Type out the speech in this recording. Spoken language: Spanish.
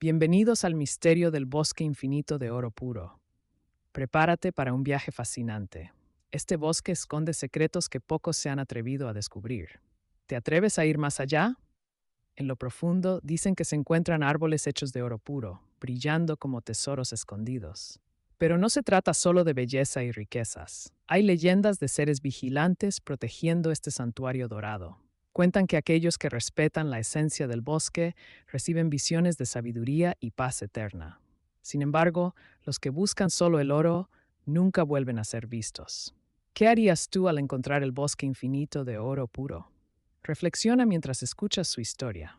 Bienvenidos al misterio del bosque infinito de oro puro. Prepárate para un viaje fascinante. Este bosque esconde secretos que pocos se han atrevido a descubrir. ¿Te atreves a ir más allá? En lo profundo dicen que se encuentran árboles hechos de oro puro, brillando como tesoros escondidos. Pero no se trata solo de belleza y riquezas. Hay leyendas de seres vigilantes protegiendo este santuario dorado. Cuentan que aquellos que respetan la esencia del bosque reciben visiones de sabiduría y paz eterna. Sin embargo, los que buscan solo el oro nunca vuelven a ser vistos. ¿Qué harías tú al encontrar el bosque infinito de oro puro? Reflexiona mientras escuchas su historia.